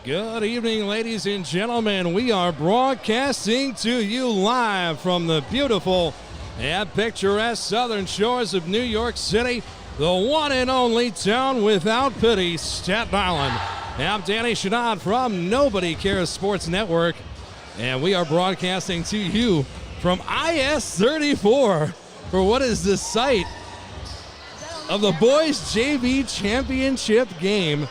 Good evening, ladies and gentlemen. We are broadcasting to you live from the beautiful and picturesque southern shores of New York City, the one and only town without pity, Staten Island. I'm Danny Chanod from Nobody Cares Sports Network, and we are broadcasting to you from IS-34 for what is the site of the boys JV championship game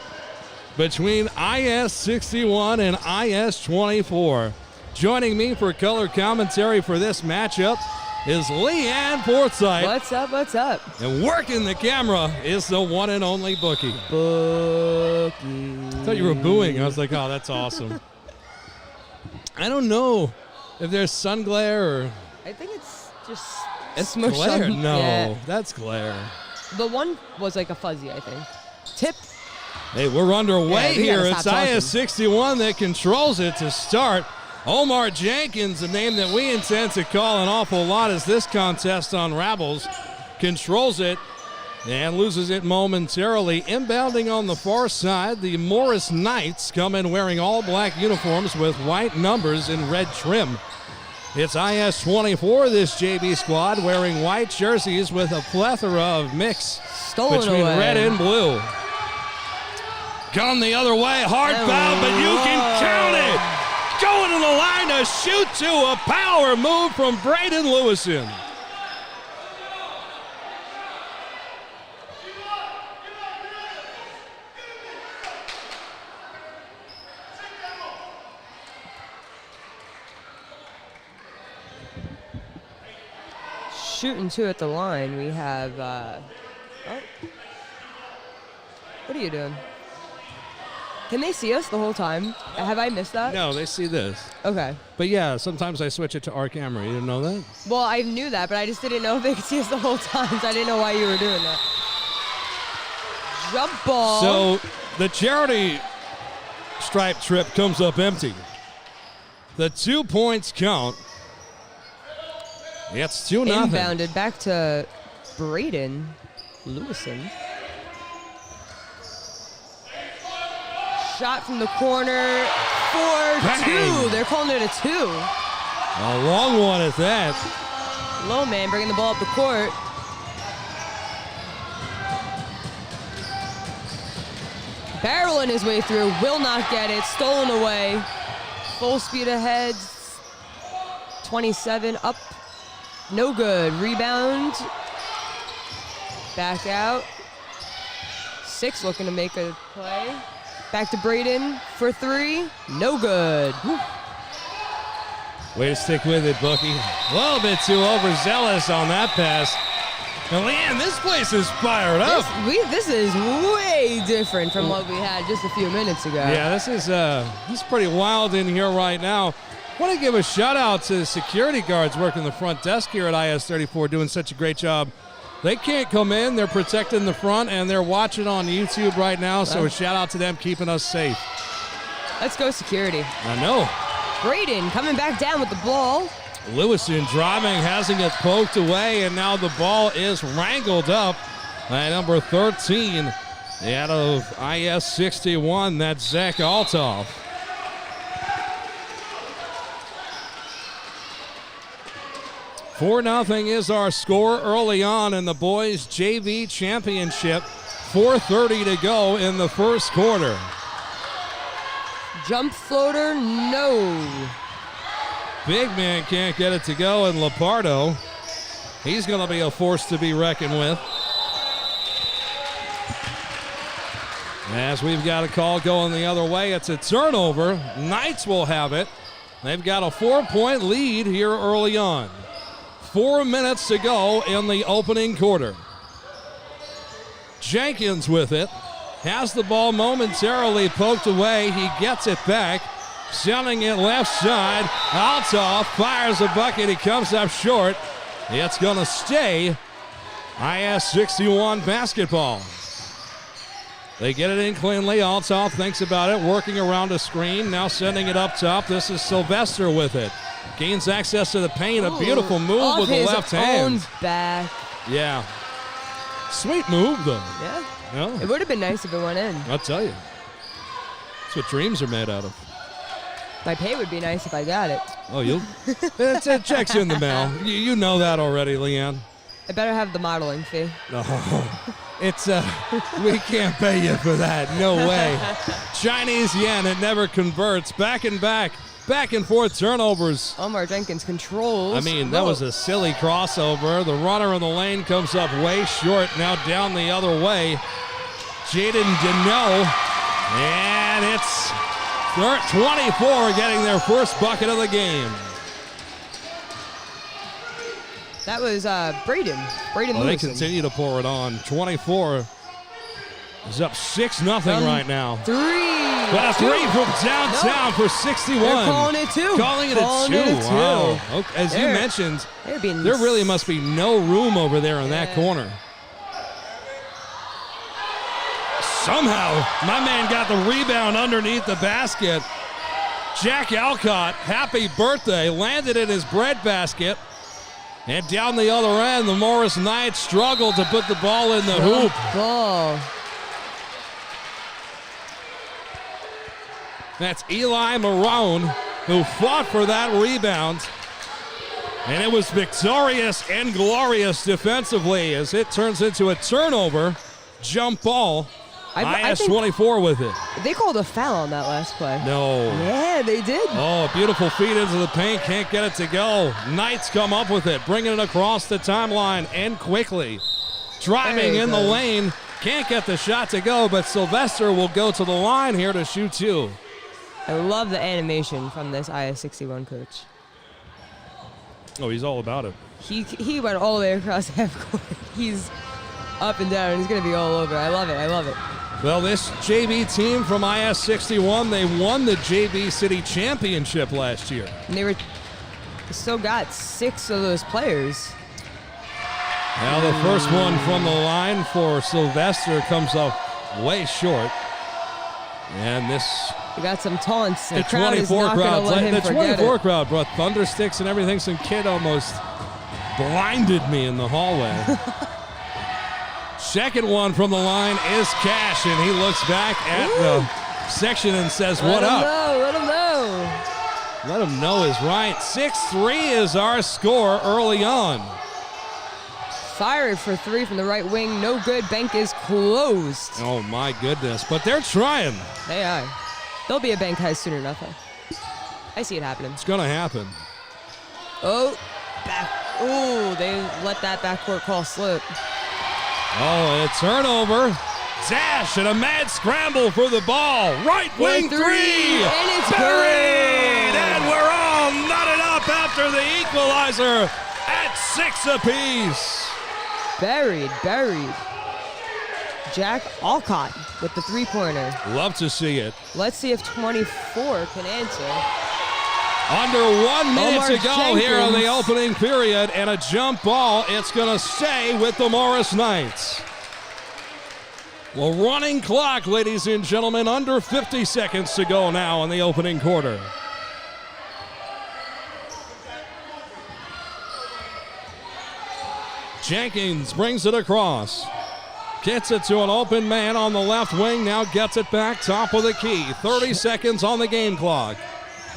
between IS-61 and IS-24. Joining me for color commentary for this matchup is Leanne Forsyth. What's up, what's up? And working the camera is the one and only Bookie. Bookie. I thought you were booing. I was like, oh, that's awesome. I don't know if there's sun glare or... I think it's just It's smushed glare? on. No, Yeah. that's glare. The one was like a fuzzy, I think. Tip. Hey, we're underway we here. gotta It's stop talking. IS-61 that controls it to start. Omar Jenkins, a name that we intend to call an awful lot as this contest unravels, controls it and loses it momentarily. Inbounding on the far side, the Morris Knights come in wearing all black uniforms with white numbers and red trim. It's IS-24, this JV squad, wearing white jerseys with a plethora of mix Stolen between away. red and blue. Gone the other way, hard foul, but you can count it. Going to the line to shoot to a power move from Braden Lewison. Shooting two at the line. We have, oh. What are you doing? Can they see us the whole time? Have I missed that? No, they see this. Okay. But yeah, sometimes I switch it to our camera. You didn't know that? Well, I knew that, but I just didn't know if they could see us the whole time, so I didn't know why you were doing that. Jump ball. So the charity stripe trip comes up empty. The 2 points count. It's 2-0. Inbounded back to Braden Lewison. Shot from the corner for Bang. two. They're calling it a two. A long one at that. Low man bringing the ball up the court. Barreling his way through, will not get it. Stolen away. Full speed ahead. 27 up. No good. Rebound. Back out. 6 looking to make a play. Back to Braden for 3. No good. Way to stick with it, Bookie. A little bit too overzealous on that pass. And Leanne, this place is fired up. This is way different from what we had just a few minutes ago. Yeah, this is pretty wild in here right now. I want to give a shout out to the security guards working the front desk here at IS-34, doing such a great job. They can't come in. They're protecting the front, and they're watching on YouTube right now, so a shout out to them keeping us safe. Let's go security. I know. Braden coming back down with the ball. Lewison driving, hasn't it poked away, and now the ball is wrangled up by number 13 out of IS-61. That's Zach Altoff. $4-0 is our score early on in the boys JV championship. 4:30 to go in the first quarter. Jump floater, no. Big man can't get it to go, and Lepardo, he's going to be a force to be reckoned with. As we've got a call going the other way, it's a turnover. Knights will have it. They've got a 4-point lead here early on. 4 minutes to go in the opening quarter. Jenkins with it. Has the ball momentarily poked away. He gets it back. Sending it left side. Altoff fires a bucket. He comes up short. It's going to stay IS-61 basketball. They get it in cleanly. Altoff thinks about it, working around a screen. Now sending it up top. This is Sylvester with it. Gains access to the paint. A beautiful move with the left hand. Own back. Yeah. Sweet move, though. Yeah. No, It would have been nice if it went in. I'll tell you. That's what dreams are made out of. My pay would be nice if I got it. Oh, it checks in the mail. You know that already, Leanne. I better have the modeling fee. No, it's we can't pay you for that. No way. Chinese yen, it never converts. Back and forth turnovers. Omar Jenkins controls. I mean, that was a silly crossover. The runner in the lane comes up way short. Now down the other way. Jaden Deneau, and it's 24 getting their first bucket of the game. That was Braden. Braden They Lewis. continue to pour it on. 24 is up 6-0 right now. Three. But a three from downtown for 61. They're calling it two. Calling it a two. Wow. Okay. As you mentioned, there really must be no room over there in that corner. Somehow, my man got the rebound underneath the basket. Jack Alcott, happy birthday, landed in his breadbasket. And down the other end, the Morris Knights struggled to put the ball in the hoop. Ball. That's Eli Marone, who fought for that rebound. And it was victorious and glorious defensively as it turns into a turnover. Jump ball. I think 24 with it. They called a foul on that last play. No. Yeah, they did. Oh, a beautiful feed into the paint. Can't get it to go. Knights come up with it, bringing it across the timeline and quickly. Driving in the lane. Can't get the shot to go, but Sylvester will go to the line here to shoot two. I love the animation from this IS-61 coach. Oh, he's all about it. He went all the way across half court. He's up and down. He's going to be all over. I love it. I love it. Well, this JV team from IS-61, they won the JV City Championship last year. And they still got 6 of those players. Now the first one from the line for Sylvester comes up way short. And this... We got some taunts. The 24 crowd brought thunder sticks and everything. Some kid almost blinded me in the hallway. Second one from the line is Cash, and he looks back at the section and says, what up? Let him know. Let him know is right. 6-3 is our score early on. Fired for 3 from the right wing. No good. Bank is closed. Oh, my goodness. But they're trying. They are. There'll be a bank high soon enough. I see it happening. It's going to happen. Oh, they let that backcourt call slip. Oh, a turnover. Dash and a mad scramble for the ball. Right wing three. And it's buried. And we're all knotted up after the equalizer at 6 apiece. Buried. Jack Alcott with the three-pointer. Love to see it. Let's see if 24 can answer. Under 1 minute Omar to go Jenkins. here in the opening period, and a jump ball. It's going to stay with the Morris Knights. Well, running clock, ladies and gentlemen. Under 50 seconds to go now in the opening quarter. Jenkins brings it across. Gets it to an open man on the left wing. Now gets it back, top of the key. 30 seconds on the game clock.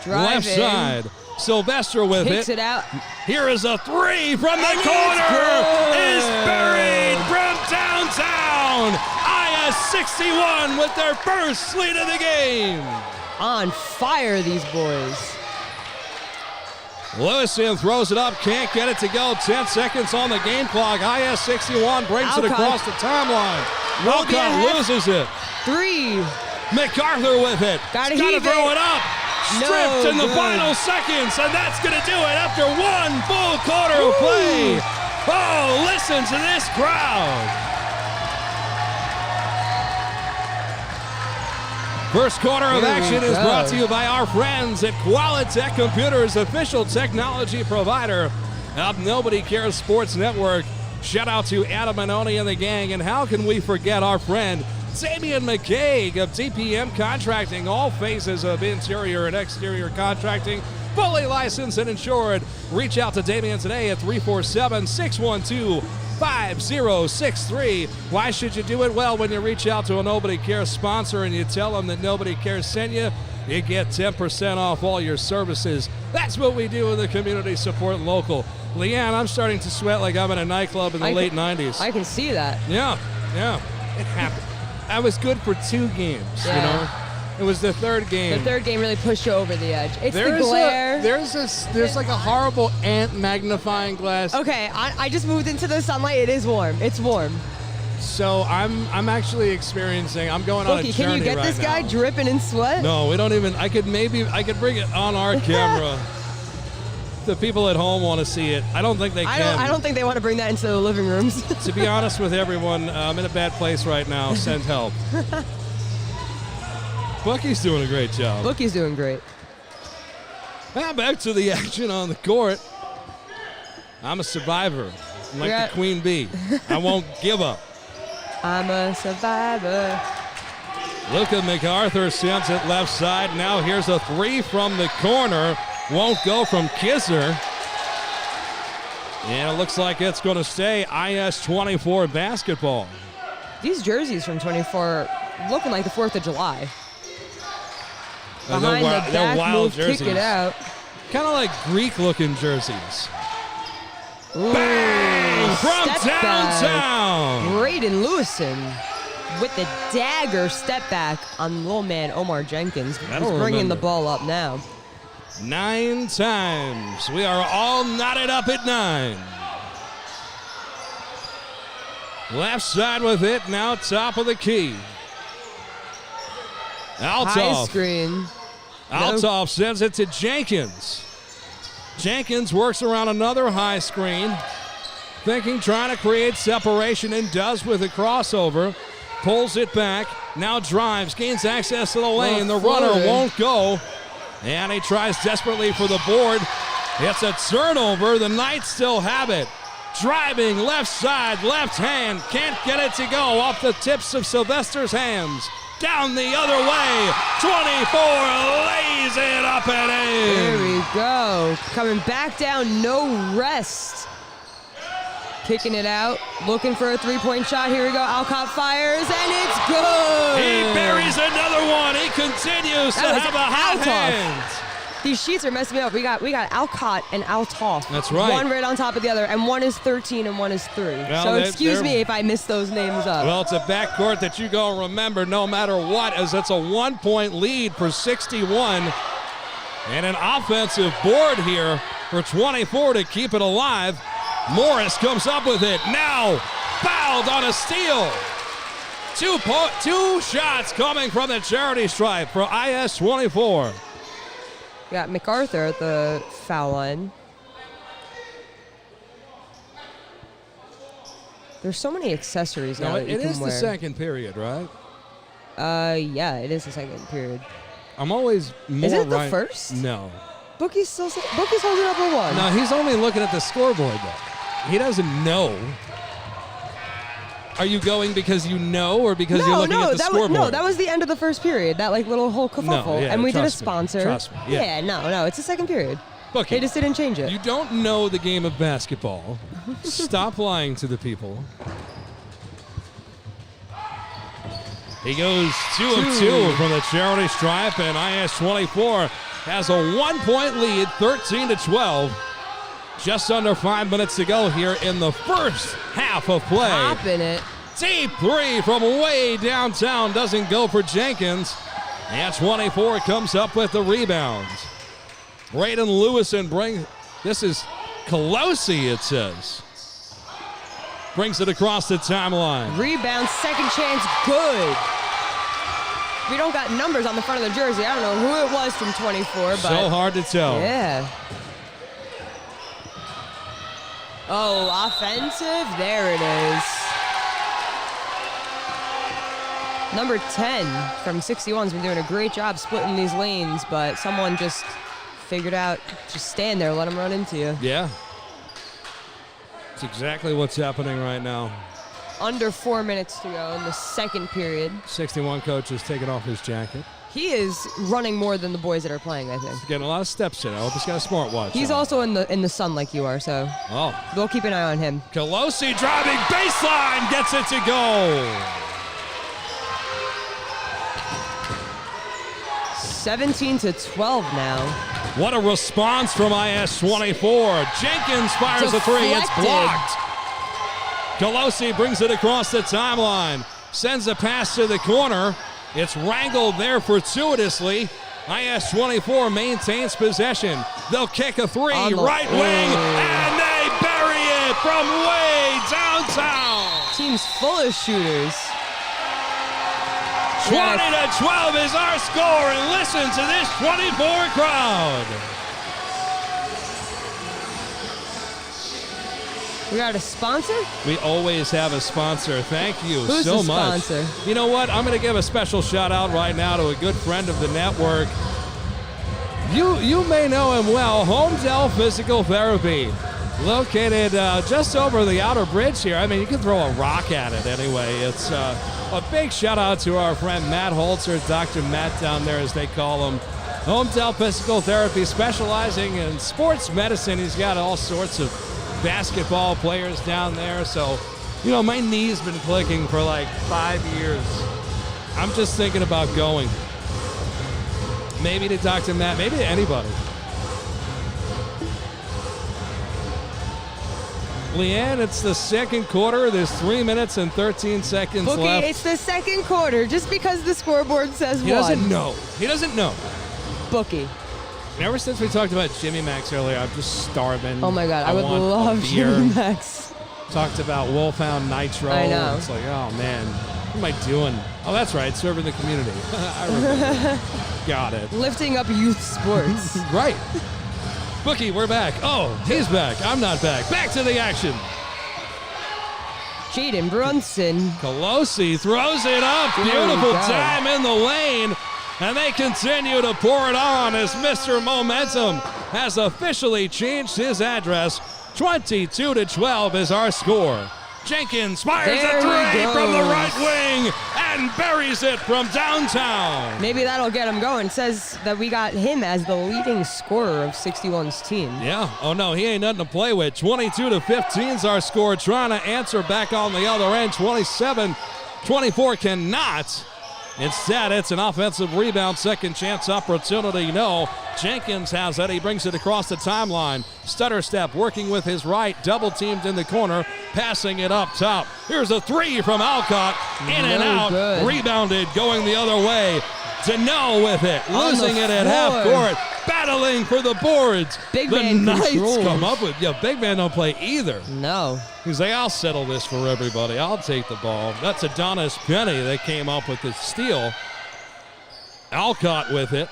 Left side. Sylvester with Kicks it out. Here is a three from the corner. Is buried from downtown. IS-61 with their first lead of the game. On fire, these boys. Lewison throws it up, can't get it to go. 10 seconds on the game clock. IS-61 brings it across the timeline. Alcott loses it. 3. MacArthur with it. Gotta throw it up. Stripped in the good. final seconds, and that's going to do it after one full quarter of play. Oh, listen to this crowd. First quarter of action is brought to you by our friends at Qualitech Computers, official technology provider of Nobody Cares Sports Network. Shout out to Adam Manoni and the gang, and how can we forget our friend Damian McCaig of DPM Contracting, all phases of interior and exterior contracting, fully licensed and insured. Reach out to Damian today at 347-612-5655 5063. Why should you do it? Well, when you reach out to a Nobody Cares sponsor and you tell them that Nobody Cares sent you, you get 10% off all your services. That's what we do in the community support local. Leanne, I'm starting to sweat like I'm in a nightclub in the late 90s. I can see that. Yeah. It happened. I was good for 2 games, Yeah. you know? It was the third game. The third game really pushed you over the edge. It's the glare. There's like a horrible ant magnifying glass. Okay, I just moved into the sunlight. It is warm. It's warm. So I'm actually experiencing. I'm going on a Bookie, journey can you get right this guy now. dripping in sweat? No, we don't even. I could bring it on our camera. The people at home want to see it. I don't think they can. I don't think they want to bring that into the living rooms. To be honest with everyone, I'm in a bad place right now. Send help. Bucky's doing a great job. Bookie's doing great. Now back to the action on the court. I'm a survivor. I'm like the queen bee. I won't give up. I'm a survivor. Luka MacArthur sends it left side. Now here's a 3 from the corner. Won't go from Kisser. And it looks like it's going to stay IS-24 basketball. These jerseys from 24 looking like the 4th of July. Behind the they're back wild move, jerseys. kick it out. Kind of like Greek-looking jerseys. Ooh, Bang! From step back. downtown. Braden Lewison with the dagger step back on little man Omar Jenkins. He's That'll bringing the remember. ball up now. 9 times. We are all knotted up at 9. Left side with it. Now top of the key. High Althoff. screen. Althoff sends it to Jenkins. Jenkins works around another high screen. Trying to create separation, and does with a crossover. Pulls it back. Now drives. Gains access to the lane. The runner floater. won't go. And he tries desperately for the board. It's a turnover. The Knights still have it. Driving left side, left hand. Can't get it to go off the tips of Sylvester's hands. Down the other way. 24 lays it up and in. There we go. Coming back down, no rest. Kicking it out, looking for a 3-point shot. Here we go. Alcott fires, and it's good. He buries another one. He continues to That was have a hot Althoff. hand. These sheets are messing me up. We got Alcott and Althoff. That's right. One right on top of the other, and one is 13 and one is 3. Well, so they're- excuse me if I missed those names up. Well, it's a backcourt that you go remember no matter what, as it's a 1-point lead for 61. And an offensive board here for 24 to keep it alive. Morris comes up with it. Now fouled on a steal. Two shots coming from the charity stripe for IS-24. We got MacArthur at the foul line. There's so many accessories now No, that you it can is wear. the second period, right? Yeah, it is the second period. I'm always more Is it the right. first? No. Bookie's holding up a 1. No, he's only looking at the scoreboard, though. He doesn't know. Are you going because you know, or because you're looking at the scoreboard? that was the end of the first period. That little whole kerfuffle, yeah, and we did a trust me. sponsor. Trust me, yeah. No, it's the second period. Bookie, They just didn't change it. you don't know the game of basketball. Stop lying to the people. He goes 2 of 2 from the charity stripe, and IS-24 has a 1-point lead, 13-12. Just under 5 minutes to go here in the first half of play. Popping it. Deep 3 from way downtown doesn't go for Jenkins. And 24 comes up with the rebounds. Braden Lewison this is Colosi, it says. Brings it across the timeline. Rebound, second chance, good. We don't got numbers on the front of the jersey. I don't know who it was from 24, but So hard to tell. yeah. Oh, offensive. There it is. Number 10 from 61's been doing a great job splitting these lanes, but someone just figured out, just stand there, let him run into you. Yeah. That's exactly what's happening right now. Under 4 minutes to go in the second period. 61 coach is taking off his jacket. He is running more than the boys that are playing, I think. He's getting a lot of steps in. I hope he's got a smartwatch. He's on. also in the sun like you are, so we'll keep an eye on him. Colosi driving baseline, gets it to go. 17-12 now. What a response from IS-24. Jenkins fires a three. It's Deflected. blocked. Colosi brings it across the timeline. Sends a pass to the corner. It's wrangled there fortuitously. IS-24 maintains possession. They'll kick a three, right wing, and they bury it from way downtown. Team's full of shooters. 20-12 is our score, and listen to this 24 crowd. We got a sponsor? We always have a sponsor. Thank you Who's so the much. sponsor? You know what? I'm going to give a special shout out right now to a good friend of the network. You may know him well, Homedale Physical Therapy, located just over the outer bridge here. I mean, you can throw a rock at it anyway. It's a big shout out to our friend Matt Holzer, Dr. Matt down there as they call him. Homedale Physical Therapy, specializing in sports medicine. He's got all sorts of basketball players down there. So, you know, my knee's been clicking for like 5 years. I'm just thinking about going. Maybe to Dr. Matt, maybe to anybody. Leanne, it's the second quarter. There's 3 minutes and 13 seconds Bookie, left. it's the second quarter. Just because the scoreboard says He one. doesn't know. He doesn't know. Bookie. Ever since we talked about Jimmy Max earlier, I'm just starving. Oh my God, I would want a love beer. Jimmy Max. Talked about Wolfhound Nitro. I know. It's like, oh man, what am I doing? Oh, that's right, serving the community. I remember. Got it. Lifting up youth sports. Right. Bookie, we're back. Oh, he's back. I'm not back. Back to the action. Jaden Brunson. Colosi throws it up. There we Beautiful go. time in the lane. And they continue to pour it on as Mr. Momentum has officially changed his address. 22-12 is our score. Jenkins fires There a he three from the goes. right wing and buries it from downtown. Maybe that'll get him going. Says that we got him as the leading scorer of 61's team. Yeah. Oh, no, he ain't nothing to play with. 22-15 is our score. Trying to answer back on the other end. 27-24 cannot. Instead, it's an offensive rebound, second chance opportunity. No, Jenkins has it. He brings it across the timeline. Stutter step, working with his right, double teamed in the corner, passing it up top. Here's a three from Alcott, in and out, good. Rebounded, going the other way. Deneau with it, On losing the it at half floor. court, battling for the boards. Big the man Knights controls. come up with, big man don't play either. No. He's like, I'll settle this for everybody. I'll take the ball. That's Adonis Penny that came up with the steal. Alcott with it.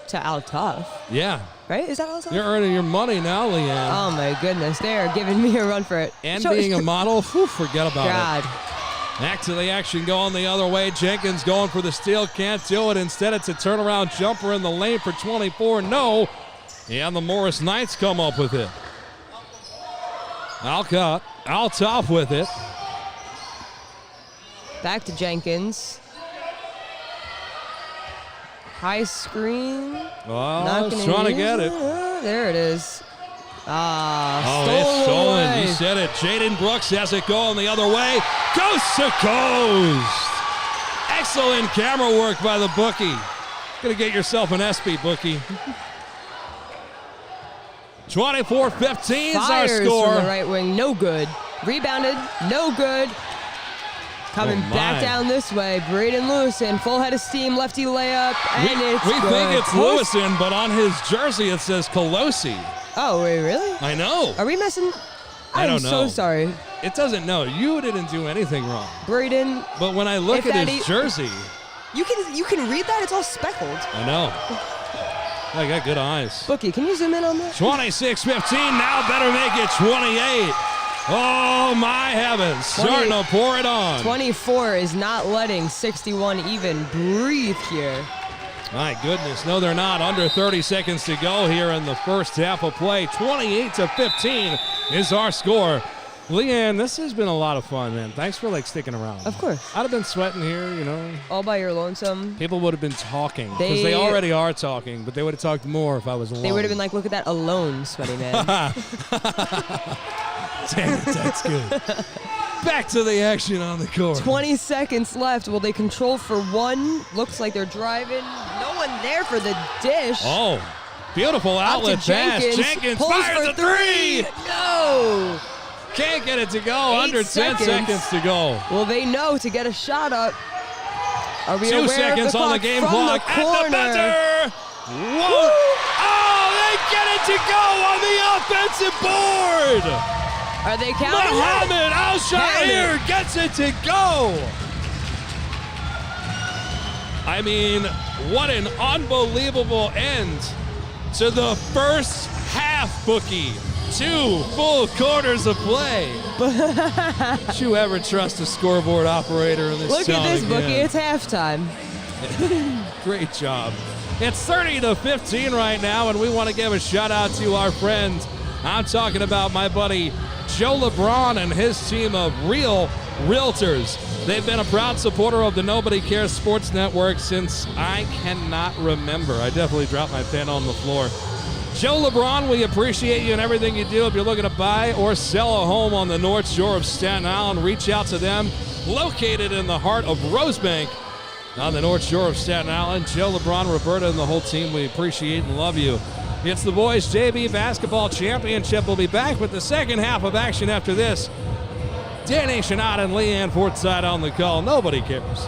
To Altaf. Yeah. Right? Is that Altaf? You're earning your money now, Leanne. Oh my goodness. They are giving me a run for it. And being a model, forget about God. it. Back to the action, going the other way. Jenkins going for the steal, can't do it. Instead, it's a turnaround jumper in the lane for 24. No. And the Morris Knights come up with it. Alcott, Altaf with it. Back to Jenkins. High screen. Oh, Not he's gonna trying to use get it. There it is. Oh, it's stolen. away. You said it. Jaden Brooks has it going the other way. Coast to coast. Excellent camera work by the bookie. Gonna get yourself an ESPY, bookie. 24-15 is our Fires score. from the right wing. No good. Rebounded. No good. Coming Oh, my. back down this way. Braden Lewison. Full head of steam. Lefty layup. And it's we good. think it's Post- Lewison, but on his jersey it says Colosi. Oh, wait, really? I know. Are we messing? I don't I'm so know. sorry. It doesn't know. You didn't do anything wrong. Braden, But when I look If at that his e- jersey, you can read that? It's all speckled. I know. I got good eyes. Bookie, can you zoom in on that? 26-15, now better make it 28. Oh, my heavens. Starting to pour it on. 24 is not letting 61 even breathe here. My goodness, no, they're not. Under 30 seconds to go here in the first half of play. 28-15 is our score. Leanne, this has been a lot of fun, man. Thanks for sticking around. Of course. I'd have been sweating here, All by your lonesome. People would have been talking because they already are talking, but they would have talked more if I was alone. They would have been like, look at that alone, sweaty man. Damn it, that's good. Back to the action on the court. 20 seconds left. Will they control for one? Looks like they're driving. No one there for the dish. Oh, beautiful outlet Up to pass. Jenkins pulls fires for a three. No. Can't get it to go. Under 10 seconds to go. Well, they know to get a shot up. Are we 2 aware seconds of the on the clock game from clock. the At corner? the buzzer. Whoa. Oh, they get it to go on the offensive board. Are they counting? Mohammed Al-Sha'ir gets it to go. I mean, what an unbelievable end to the first half, Bookie. 2 full quarters of play. Did you ever trust a scoreboard operator in this Look at this, again? Bookie. It's halftime. Great job. It's 30-15 right now, and we want to give a shout out to our friends. I'm talking about my buddy Joe LeBron and his team of Real Realtors. They've been a proud supporter of the Nobody Cares Sports Network since I cannot remember. I definitely dropped my pen on the floor. Joe LeBron, we appreciate you and everything you do. If you're looking to buy or sell a home on the North Shore of Staten Island, reach out to them. Located in the heart of Rosebank on the North Shore of Staten Island. Joe LeBron, Roberta, and the whole team, we appreciate and love you. It's the Boys JV Basketball Championship. We'll be back with the second half of action after this. Danny Chanod and Leanne Forsyth on the call. Nobody cares.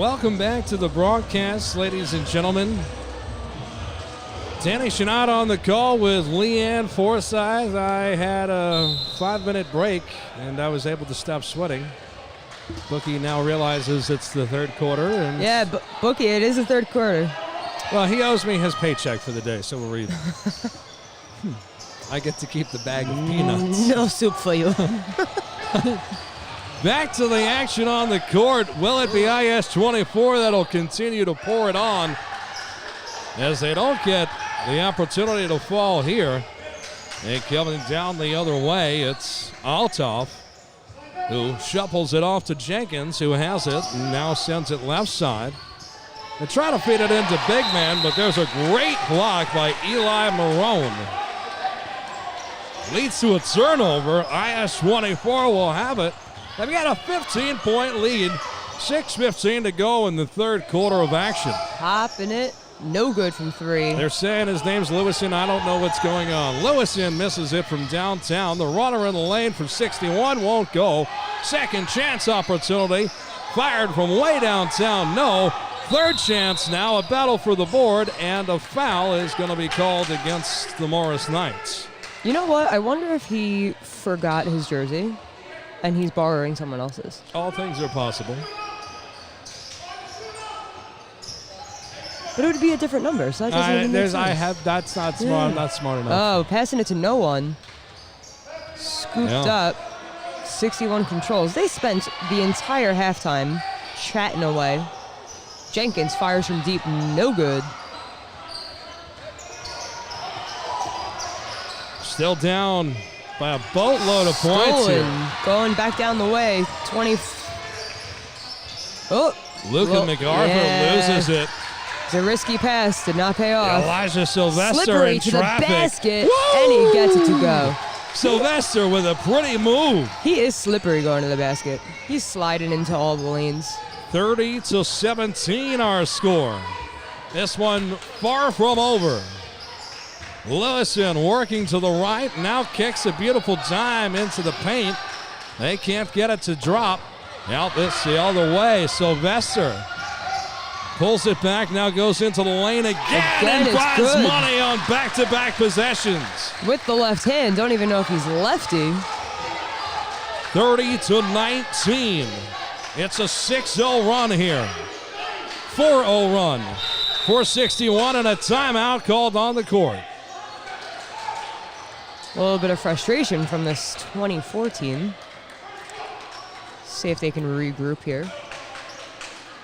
Welcome back to the broadcast, ladies and gentlemen. Danny Chanod on the call with Leanne Forsyth. I had a 5-minute break, and I was able to stop sweating. Bookie now realizes it's the third quarter. And Yeah, Bookie, it is the third quarter. well, he owes me his paycheck for the day, so we're even. I get to keep the bag of peanuts. No soup for you. Back to the action on the court. Will it be IS-24 that'll continue to pour it on as they don't get the opportunity to fall here? And coming down the other way, it's Althoff who shuffles it off to Jenkins, who has it and now sends it left side. They try to feed it into big man, but there's a great block by Eli Marone. Leads to a turnover. IS-24 will have it. They've got a 15-point lead. 6:15 to go in the third quarter of action. Popping it. No good from three. They're saying his name's Lewison. I don't know what's going on. Lewison misses it from downtown. The runner in the lane from 61 won't go. Second chance opportunity. Fired from way downtown. No. Third chance now. A battle for the board, and a foul is going to be called against the Morris Knights. You know what? I wonder if he forgot his jersey and he's borrowing someone else's. All things are possible. But it would be a different number, so that doesn't even make sense. That's not smart. I'm not smart enough. Oh, passing it to no one. Scooped up. 61 controls. They spent the entire halftime chatting away. Jenkins fires from deep. No good. Still down by a boatload of points here. Going back down the way. 20. Oh. Luka MacArthur loses it. It's a risky pass. Did not pay off. Elijah Sylvester Slippery in to traffic. the basket, Woo! and he gets it to go. Sylvester with a pretty move. He is slippery going to the basket. He's sliding into all the lanes. 30-17 our score. This one far from over. Lewison working to the right, now kicks a beautiful dime into the paint. They can't get it to drop. Out this the other way. Sylvester pulls it back, now goes into the lane again and it's finds good. money on back-to-back possessions. With the left hand, don't even know if he's lefty. 30-19. It's a 6-0 run here. 4-0 run. 4:61 and a timeout called on the court. A little bit of frustration from this 2014. See if they can regroup here.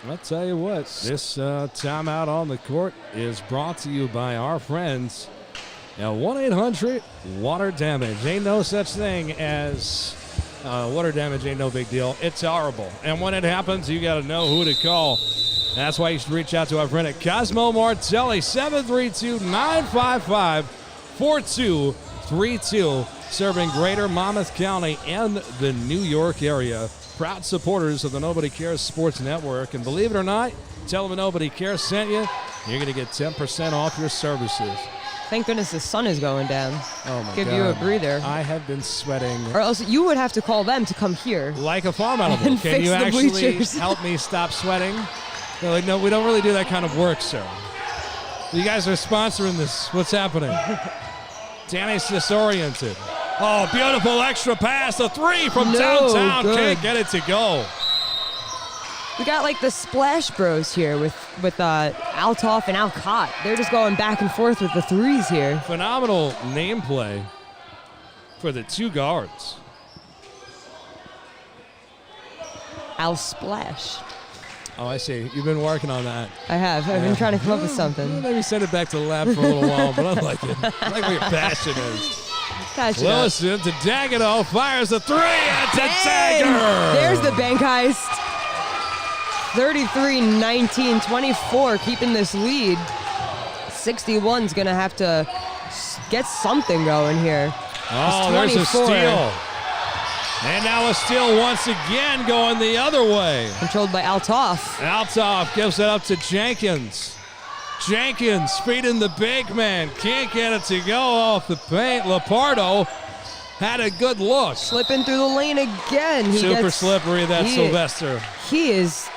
I'll tell you what, this timeout on the court is brought to you by our friends at 1-800-WATER DAMAGE. Ain't no such thing as water damage, ain't no big deal. It's horrible. And when it happens, you got to know who to call. That's why you should reach out to our friend at Cosmo Martelli, 732-955-4232, serving greater Monmouth County and the New York area. Proud supporters of the Nobody Cares Sports Network. And believe it or not, tell them Nobody Cares sent you, you're going to get 10% off your services. Thank goodness the sun is going down. Oh, my Give God. you a breather. I have been sweating Or else you would have to call them to come here. like a farm animal. And Can fix you the actually bleachers. help me stop sweating? They're like, no, we don't really do that kind of work, sir. You guys are sponsoring this. What's happening? Danny's disoriented. Oh, beautiful extra pass. A three from No downtown. good. Can't get it to go. We got like the Splash Bros here with Althoff and Alcott. They're just going back and forth with the threes here. Phenomenal name play for the two guards. Al Splash. Oh, I see. You've been working on that. I have. I've been trying to come up with something. Maybe send it back to the lab for a little while, but I like it. I like where your passion is. Catch it up. Lewison to Daggett, fires a three at the Dang! dagger. There's the bank heist. 33-19, 24 keeping this lead. 61's going to have to get something going here. Oh, It's there's a 24. steal. And now a steal once again going the other way. Controlled by Althoff. Althoff gives it up to Jenkins. Jenkins feeding the big man. Can't get it to go off the paint. Lapardo had a good look. Slipping through the lane again. Super slippery, that Sylvester. He is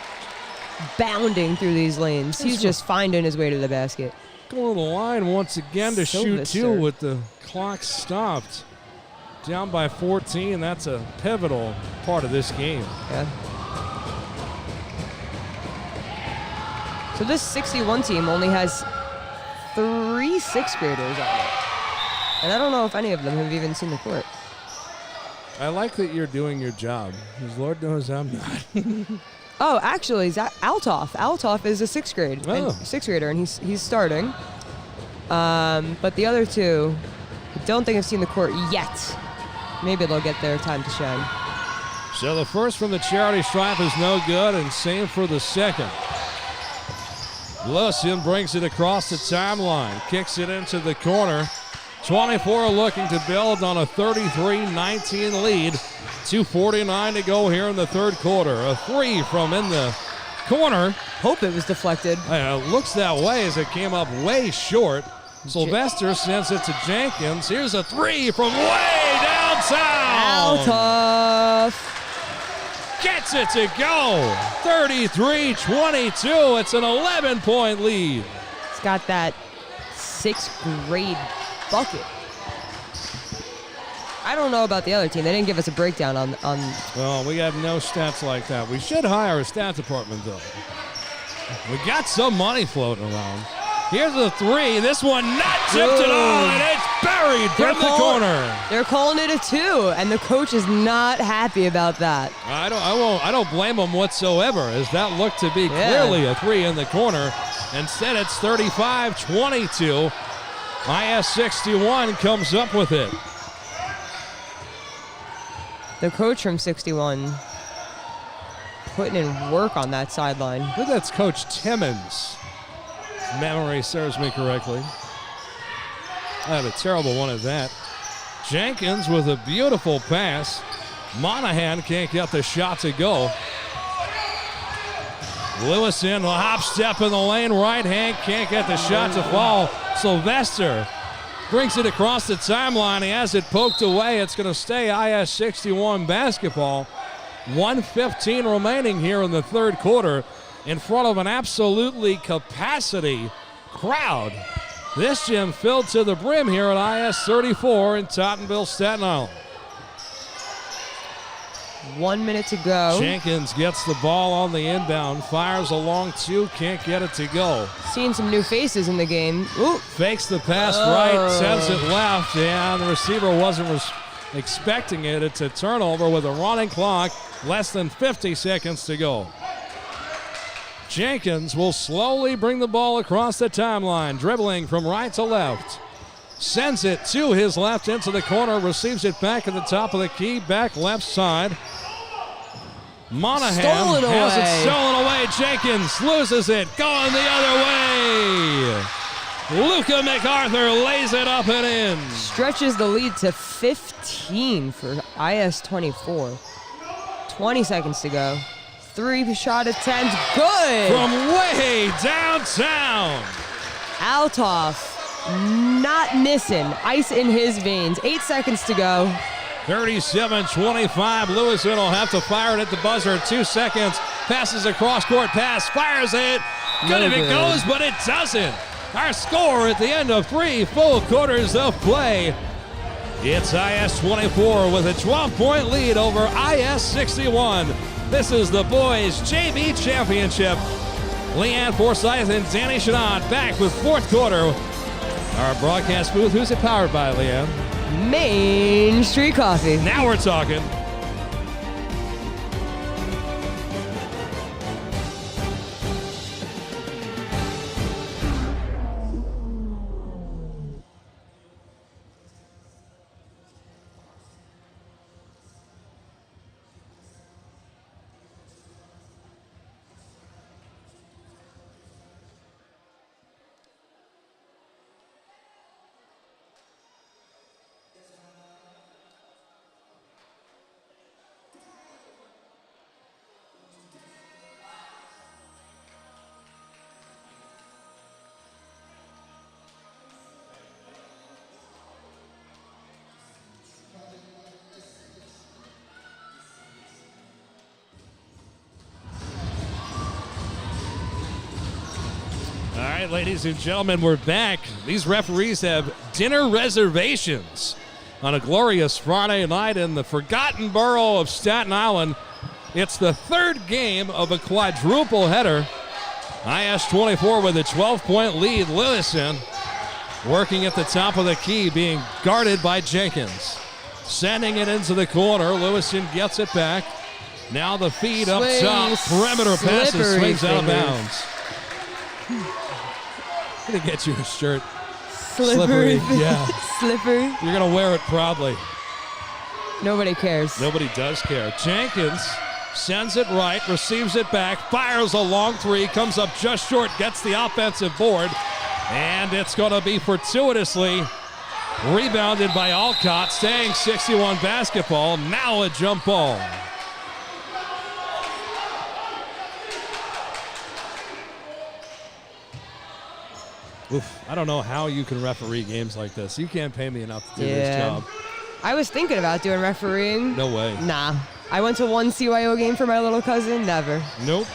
bounding through these lanes. He's just finding his way to the basket. Going to the line once again to shoot two with the clock stopped. Down by 14. That's a pivotal part of this game. Yeah. So this 61 team only has 3 6th graders on it. And I don't know if any of them have even seen the court. I like that you're doing your job, because Lord knows I'm not. Oh, actually, Altoff. Altoff is a 6th grader, and he's starting. But the other two, I don't think I've seen the court yet. Maybe they'll get their time to shine. So the first from the charity stripe is no good, and same for the second. Leanne brings it across the timeline, kicks it into the corner. 24 looking to build on a 33-19 lead. 2:49 to go here in the third quarter. A three from in the corner. Hope it was deflected. It looks that way as it came up way short. Sylvester sends it to Jenkins. Here's a three from way downtown. Altoff gets it to go. 33-22. It's an 11-point lead. It's got that 6th grade bucket. I don't know about the other team. They didn't give us a breakdown on. Well, we have no stats like that. We should hire a stats department, though. We got some money floating around. Here's a three. This one not tipped at all, and it's buried from the corner. They're calling it a 2, and the coach is not happy about that. I don't blame him whatsoever, as that looked to be clearly a 3 in the corner. Instead, it's 35-22. IS 61 comes up with it. The coach from 61 putting in work on that sideline. I think that's Coach Timmons. Memory serves me correctly. I had a terrible one at that. Jenkins with a beautiful pass. Monahan can't get the shot to go. Lewis in a hop step in the lane. Right hand can't get the shot to fall. Sylvester brings it across the timeline. He has it poked away. It's going to stay IS 61 basketball. 1:15 remaining here in the third quarter in front of an absolutely capacity crowd. This gym filled to the brim here at IS 34 in Tottenville, Staten Island. 1 minute to go. Jenkins gets the ball on the inbound, fires a long 2, can't get it to go. Seeing some new faces in the game. Ooh. Fakes the pass right, sends it left, and the receiver wasn't expecting it. It's a turnover with a running clock, less than 50 seconds to go. Jenkins will slowly bring the ball across the timeline, dribbling from right to left. Sends it to his left into the corner, receives it back at the top of the key, back left side. Monahan has it stolen away. Jenkins loses it, going the other way. Luka MacArthur lays it up and in. Stretches the lead to 15 for IS 24. 20 seconds to go. 3 shot attempts, good. From way downtown. Altoff not missing. Ice in his veins. 8 seconds to go. 37-25. Lewison will have to fire it at the buzzer. 2 seconds. Passes a cross-court pass. Fires it. Good if it goes, but it doesn't. Our score at the end of 3 full quarters of play. It's IS 24 with a 12-point lead over IS 61. This is the boys' JV championship. Leanne, Forsyth, and Danny Chanod back with fourth quarter. Our broadcast booth, who's it powered by, Leanne? Main Street Coffee. Now we're talking. All right, ladies and gentlemen, we're back. These referees have dinner reservations on a glorious Friday night in the forgotten borough of Staten Island. It's the third game of a quadruple header. IS-24 with a 12-point lead. Lewison working at the top of the key, being guarded by Jenkins. Sending it into the corner. Lewison gets it back. Now the feed up top. Perimeter passes, swings out of bounds. I'm going to get you a shirt. Slippery. Yeah. Slippery. You're going to wear it proudly. Nobody cares. Nobody does care. Jenkins sends it right, receives it back, fires a long three, comes up just short, gets the offensive board, and it's going to be fortuitously rebounded by Alcott, staying 61 basketball. Now a jump ball. Oof, I don't know how you can referee games like this. You can't pay me enough to do this job. I was thinking about doing refereeing. No way. Nah. I went to one CYO game for my little cousin. Never. Nope.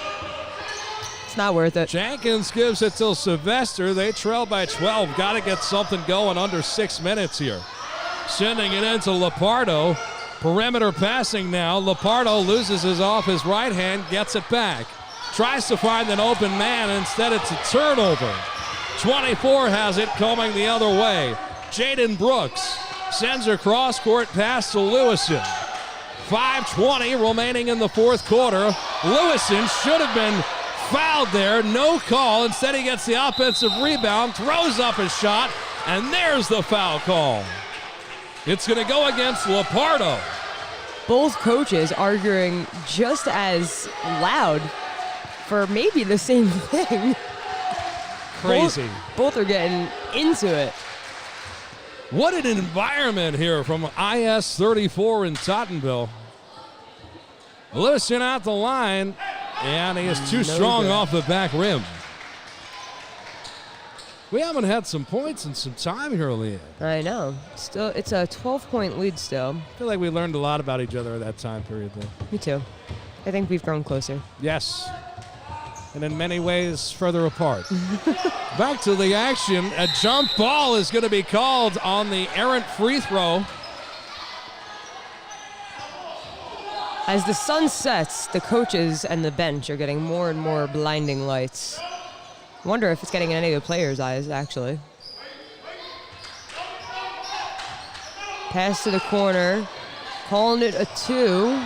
It's not worth it. Jenkins gives it to Sylvester. They trail by 12. Got to get something going under 6 minutes here. Sending it into Lepardo. Perimeter passing now. Lepardo loses his off his right hand, gets it back. Tries to find an open man. Instead, it's a turnover. 24 has it coming the other way. Jaden Brooks sends a cross-court pass to Lewison. 5:20 remaining in the fourth quarter. Lewison should have been fouled there. No call. Instead, he gets the offensive rebound, throws up his shot, and there's the foul call. It's going to go against Lepardo. Both coaches arguing just as loud for maybe the same thing. Crazy. Both are getting into it. What an environment here from IS-34 in Tottenville. Lewison out the line, and he is too strong off the back rim. We haven't had some points in some time here, Leanne. I know. Still, it's a 12-point lead still. I feel like we learned a lot about each other at that time period, though. Me too. I think we've grown closer. Yes. And in many ways, further apart. Back to the action. A jump ball is going to be called on the errant free throw. As the sun sets, the coaches and the bench are getting more and more blinding lights. I wonder if it's getting in any of the players' eyes, actually. Pass to the corner. Calling it a 2.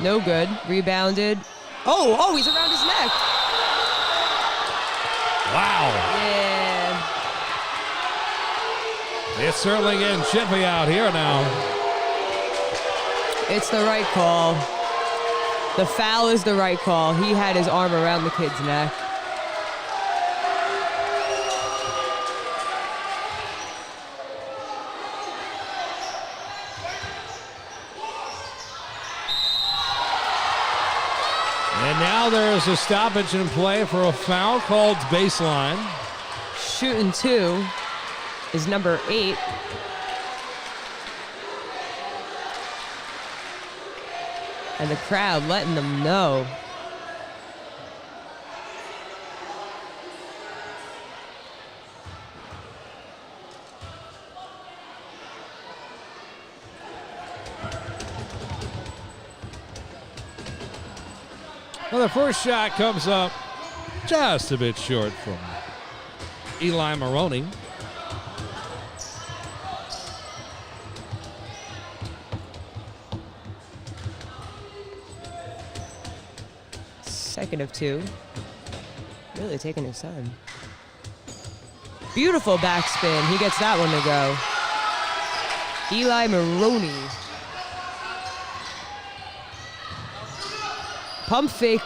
No good. Rebounded. Oh, he's around his neck. Wow. Yeah. It's certainly getting chippy out here now. It's the right call. The foul is the right call. He had his arm around the kid's neck. And now there's a stoppage in play for a foul called baseline. Shooting 2 is number 8. And the crowd letting them know. Well, the first shot comes up just a bit short from Eli Maroney. Second of 2. Really taking his time. Beautiful backspin. He gets that one to go. Eli Maroney. Pump fake.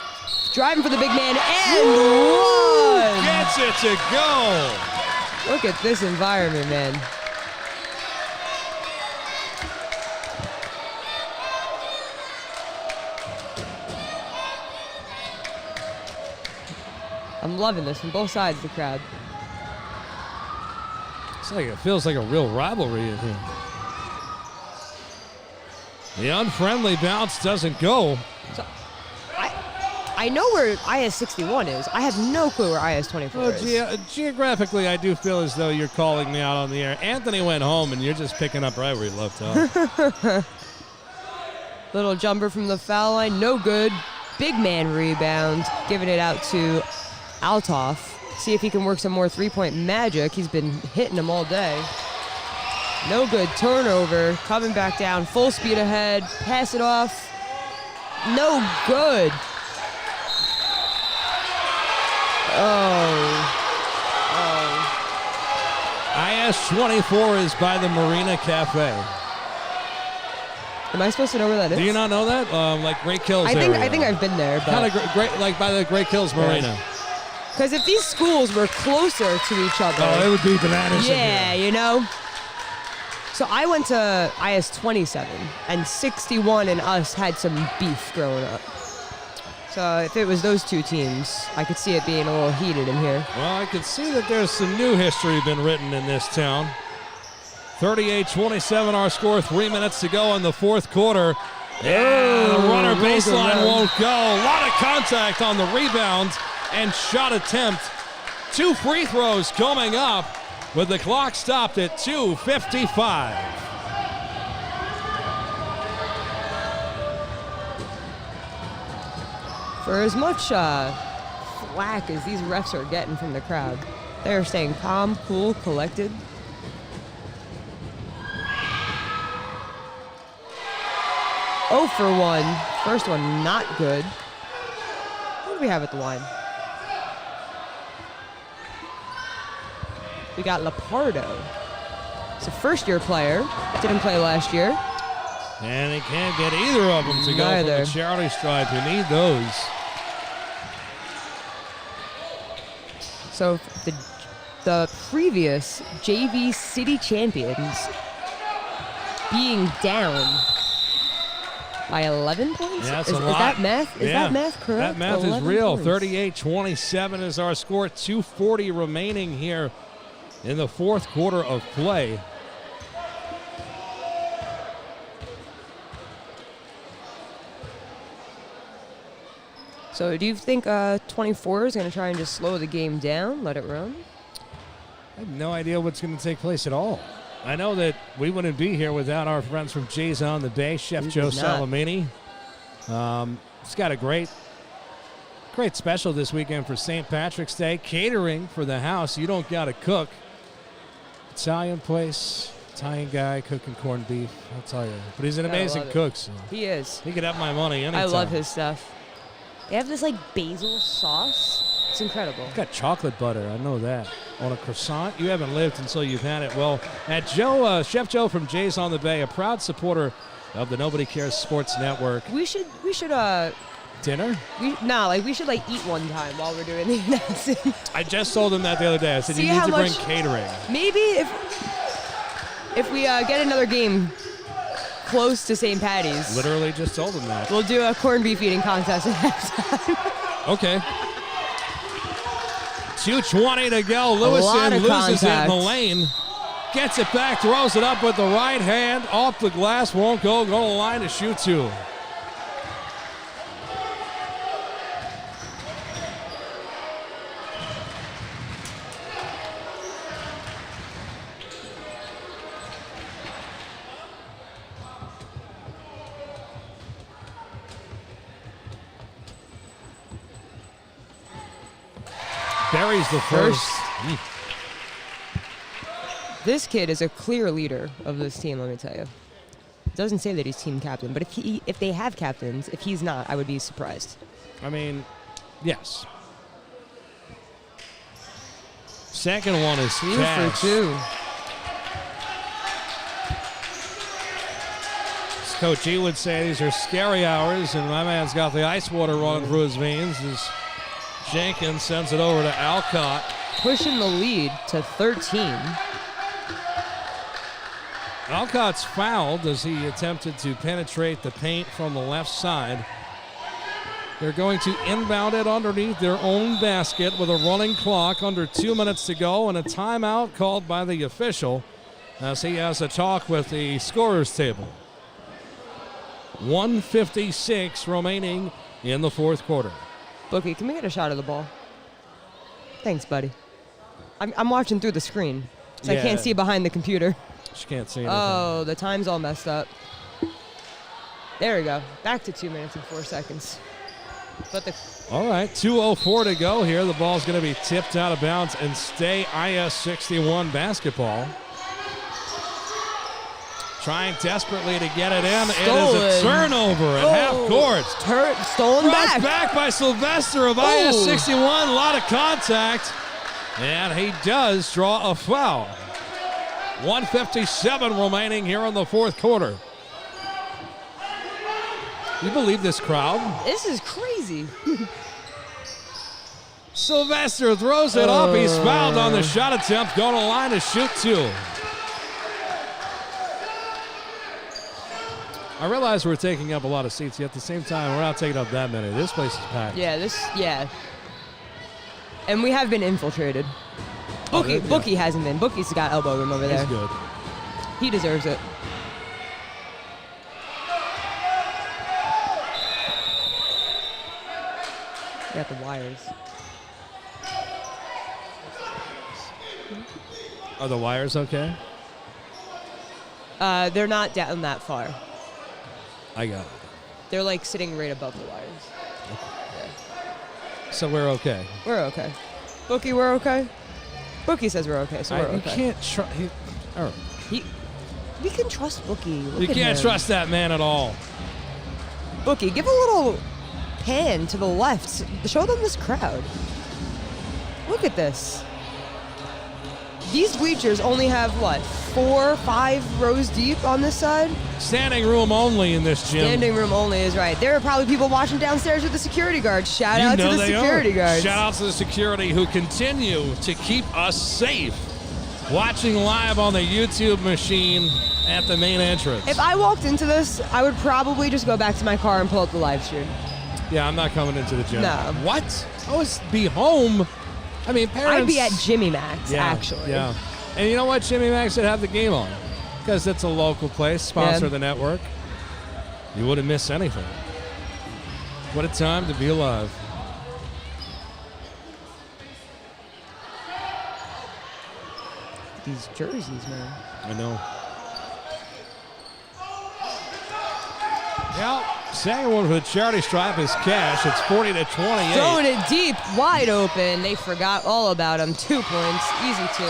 Driving for the big man and one. Gets it to go. Look at this environment, man. I'm loving this from both sides of the crowd. It feels like a real rivalry in here. The unfriendly bounce doesn't go. So, I know where IS 61 is. I have no clue where IS 24 Well, is. geographically, I do feel as though you're calling me out on the air. Anthony went home, and you're just picking up right where he left off. Little jumper from the foul line, no good. Big man rebound, giving it out to Althoff. See if he can work some more three-point magic. He's been hitting them all day. No good. Turnover. Coming back down. Full speed ahead. Pass it off. No good. Oh. IS 24 is by the Marina Cafe. Am I supposed to know where that is? Do you not know that? Like Great Kills I area. think I've been there. Kind of great, like by the Great Kills Marina. Because if these schools were closer to each other. Oh, it would be bananas. Yeah, you know. So I went to IS 27, and 61 and us had some beef growing up. So if it was those two teams, I could see it being a little heated in here. Well, I can see that there's some new history been written in this town. 38-27 our score, 3 minutes to go in the fourth quarter. Yeah, the runner baseline won't go. A lot of contact on the rebound and shot attempt. 2 free throws coming up with the clock stopped at 2:55. For as much flack as these refs are getting from the crowd, they're staying calm, cool, collected. Oh for 1. First one not good. What do we have at the line? We got Lapardo. It's a first-year player. Didn't play last year. And he can't get either of them to go from the charity stripe. You need those. So the previous JV city champions being down by 11 points? Yeah, that's is a lot. that math? Is that math That correct? math is real. Points. 38-27 is our score. 2:40 remaining here in the fourth quarter of play. So do you think 24 is going to try and just slow the game down, let it run? I have no idea what's going to take place at all. I know that we wouldn't be here without our friends from Jay's on the Bay, Chef Joe Salamini. It's got a great special this weekend for St. Patrick's Day. Catering for the house. You don't got to cook. Italian place, Italian guy cooking corned beef. I'll tell you. But he's an amazing cook. So he is. He could have my money anytime. I love his stuff. They have this like basil sauce. It's incredible. It's got chocolate butter. I know that. On a croissant? You haven't lived until you've had it. Well, at Chef Joe from Jay's on the Bay, a proud supporter of the Nobody Cares Sports Network. We should Dinner? We should eat one time while we're doing the announcing. I just told him that the other day. I said, you need to bring catering. Maybe if we get another game close to St. Patty's. Literally just told him that. We'll do a corned beef eating contest at halftime. Okay. 2:20 to go. Lewison loses it in the lane. Gets it back, throws it up with the right hand. Off the glass, won't go. Go to the line to shoot 2. Barry's the first. This kid is a clear leader of this team, let me tell you. It doesn't say that he's team captain, but if they have captains, if he's not, I would be surprised. I mean, yes. Second one is 2 cash. for 2. As Coach E would say, these are scary hours, and my man's got the ice water running through his veins as Jenkins sends it over to Alcott. Pushing the lead to 13. Alcott's fouled as he attempted to penetrate the paint from the left side. They're going to inbound it underneath their own basket with a running clock, under 2 minutes to go, and a timeout called by the official as he has a talk with the scorer's table. 1:56 remaining in the fourth quarter. Bookie, can we get a shot of the ball? Thanks, buddy. I'm watching through the screen, so I can't see behind the computer. She can't see anything. Oh, the time's all messed up. There we go. Back to 2 minutes and 4 seconds. But All right, 2:04 to go here. The ball's going to be tipped out of bounds and stay IS-61 basketball. Trying desperately to get it in. Stolen. It is a turnover at half court. Stolen Brought back. back by Sylvester of IS-61. A lot of contact. And he does draw a foul. 1:57 remaining here in the fourth quarter. You believe this crowd? This is crazy. Sylvester throws it up. He's fouled on the shot attempt. Going to the line to shoot 2. I realize we're taking up a lot of seats, yet at the same time, we're not taking up that many. This place is packed. Yeah. And we have been infiltrated. Bookie hasn't been. Bookie's got elbow room over there. He's good. He deserves it. Got the wires. Are the wires okay? They're not down that far. I got it. They're like sitting right above the wires. So we're okay. We're okay. Bookie, we're okay. Bookie says we're okay, so we're okay. You can't trust. All right. We can trust Bookie. Look You at can't him. trust that man at all. Bookie, give a little pan to the left. Show them this crowd. Look at this. These bleachers only have, 4 or 5 rows deep on this side? Standing room only in this gym. Standing room only is right. There are probably people watching downstairs with the security guards. Shout out to the security guards. Shout out to the security who continue to keep us safe. Watching live on the YouTube machine at the main entrance. If I walked into this, I would probably just go back to my car and pull up the live stream. Yeah, I'm not coming into the gym. No. What? I would be home. I mean, parents. I'd be at Jimmy Mac's, actually. Yeah. And you know what? Jimmy Mac's should have the game on. Because it's a local place, sponsor of the network. You wouldn't miss anything. What a time to be alive. These jerseys, man. I know. Yeah, second one for the charity stripe is Cash. It's 40-28. Throwing it deep, wide open. They forgot all about him. 2 points, easy 2.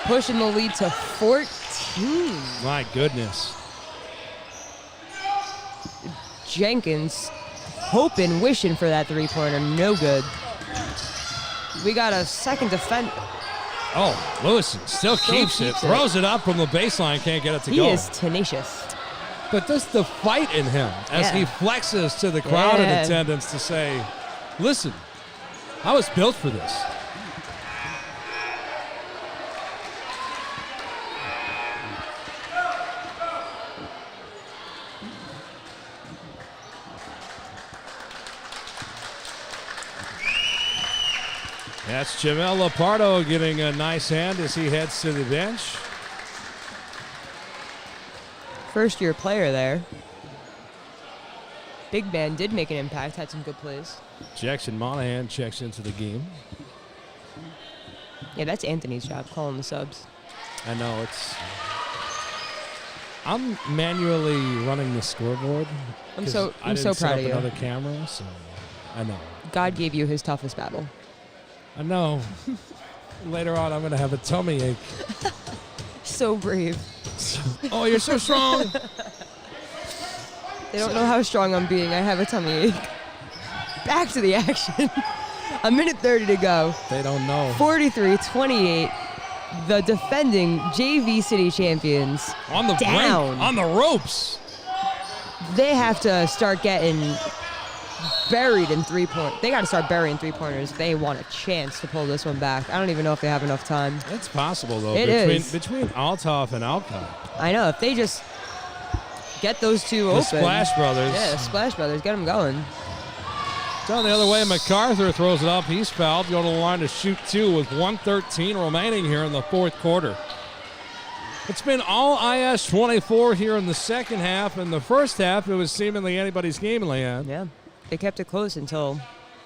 Pushing the lead to 14. My goodness. Jenkins hoping, wishing for that 3-pointer. No good. We got a second defender. Oh, Lewison still keeps it. Throws it up from the baseline. Can't get it to go. He is tenacious. But there's the fight in him as he flexes to the crowd in attendance to say, listen, I was built for this. That's Jamel Lapardo getting a nice hand as he heads to the bench. First-year player there. Big man did make an impact, had some good plays. Jackson Monahan checks into the game. Yeah, that's Anthony's job, calling the subs. I know, I'm manually running the scoreboard. I'm so proud of you. I didn't set up another camera, so I know. God gave you his toughest battle. I know. Later on, I'm going to have a tummy ache. So brave. Oh, you're so strong. They don't know how strong I'm being. I have a tummy ache. Back to the action. A minute 30 to go. They don't know. 43-28. The defending JV City champions On the down. brink, on the ropes. They have to start getting buried in 3-point. They got to start burying 3-pointers if they want a chance to pull this one back. I don't even know if they have enough time. It's possible, though. It is. Between Althoff and Alcott. I know. If they just get those two The open. Splash Brothers. Yeah, Splash Brothers. Get them going. Down the other way, MacArthur throws it up. He's fouled. Going to the line to shoot 2 with 1:13 remaining here in the fourth quarter. It's been all IS-24 here in the second half. In the first half, it was seemingly anybody's game, Leanne. Yeah. They kept it close until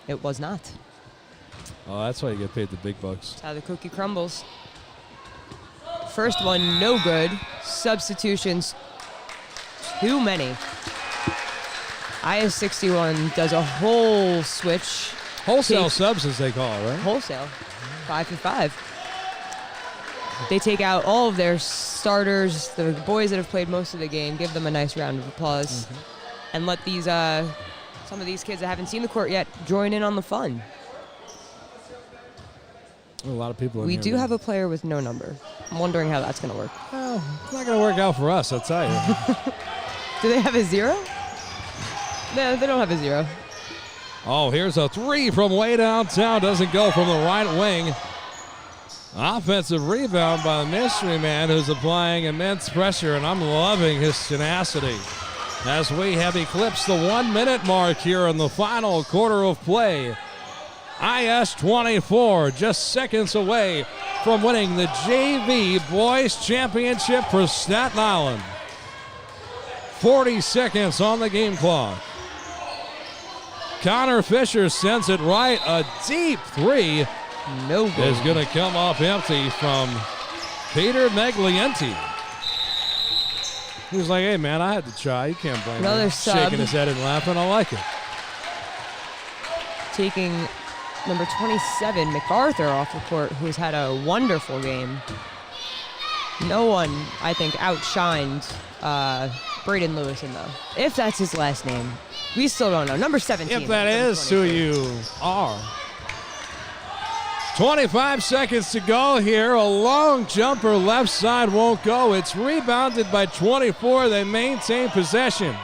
it was not. Oh, that's why you get paid the big bucks. That's how the cookie crumbles. First one, no good. Substitutions, too many. IS-61 does a whole switch. Wholesale subs, as they call it, right? Wholesale. 5 for 5. They take out all of their starters, the boys that have played most of the game, give them a nice round of applause, and let these some of these kids that haven't seen the court yet join in on the fun. A lot of people in We here, do man. have a player with no number. I'm wondering how that's going to work. Well, it's not going to work out for us, I'll tell you. Do they have a 0? No, they don't have a 0. Oh, here's a 3 from way downtown. Doesn't go from the right wing. Offensive rebound by the mystery man, who's applying immense pressure, and I'm loving his tenacity. As we have eclipsed the 1-minute mark here in the final quarter of play. IS-24 just seconds away from winning the JV Boys Championship for Staten Island. 40 seconds on the game clock. Connor Fisher sends it right. A deep 3 No good. is going to come off empty from Peter Meglienti. He was like, hey, man, I had to try. You can't blame Another me. sub. Shaking his head and laughing. I like it. Taking number 27, MacArthur, off the court, who's had a wonderful game. No one, I think, outshined Braden Lewison, though. If that's his last name. We still don't know. Number 17. If that is who you are. 25 seconds to go here. A long jumper left side won't go. It's rebounded by 24. They maintain possession.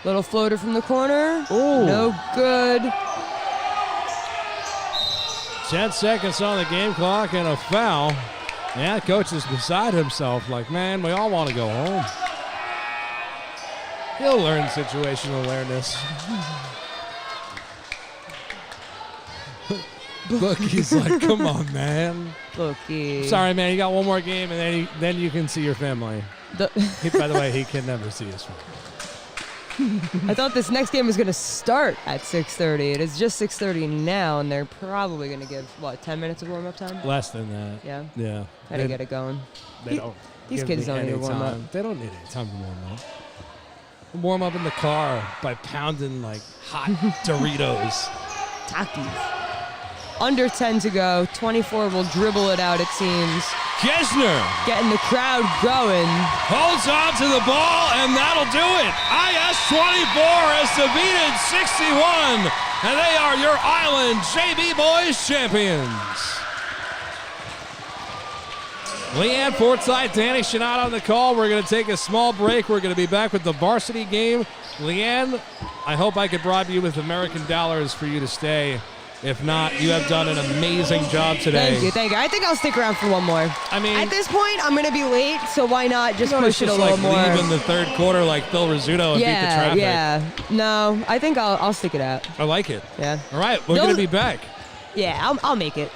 Little floater from the corner. Ooh. No good. 10 seconds on the game clock and a foul. Yeah, coach is beside himself like, man, we all want to go home. He'll learn situational awareness. Bookie's like, come on, man. Bookie. Sorry, man, you got one more game, and then you can see your family. The- By the way, he can never see his family. I thought this next game was going to start at 6:30. It is just 6:30 now, and they're probably going to give, 10 minutes of warm-up time? Less than that. Yeah. Yeah. How to get it going. They don't. These give kids me don't need any to warm up. time. They don't need any time to warm up. Warm up in the car by pounding like hot Doritos. Takis. Under 10 to go. 24 will dribble it out, it seems. Gesner Getting the crowd going. holds on to the ball, and that'll do it. IS-24 has defeated 61, and they are your Island JV Boys champions. Leanne, Forsyth, Danny Chanod on the call. We're going to take a small break. We're going to be back with the varsity game. Leanne, I hope I could bribe you with American dollars for you to stay. If not, you have done an amazing job today. Thank you. I think I'll stick around for one more. I mean, At this point, I'm going to be late, so why not just you know, push it's it a just little like more? leave in the third quarter like Phil Rizzuto and beat the traffic. Yeah. No, I think I'll stick it out. I like it. Yeah. All right, we're going to be back. Yeah, I'll make it.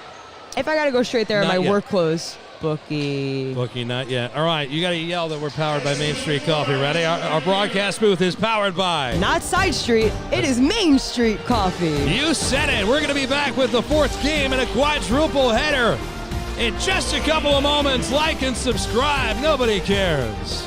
If I got to go straight there in Not my yet. work clothes. Bookie. Bookie, not yet. All right, you got to yell that we're powered by Main Street Coffee. Ready? Our broadcast booth is powered by. Not Side Street. It is Main Street Coffee. You said it. We're going to be back with the fourth game and a quadruple header in just a couple of moments. Like and subscribe. Nobody cares.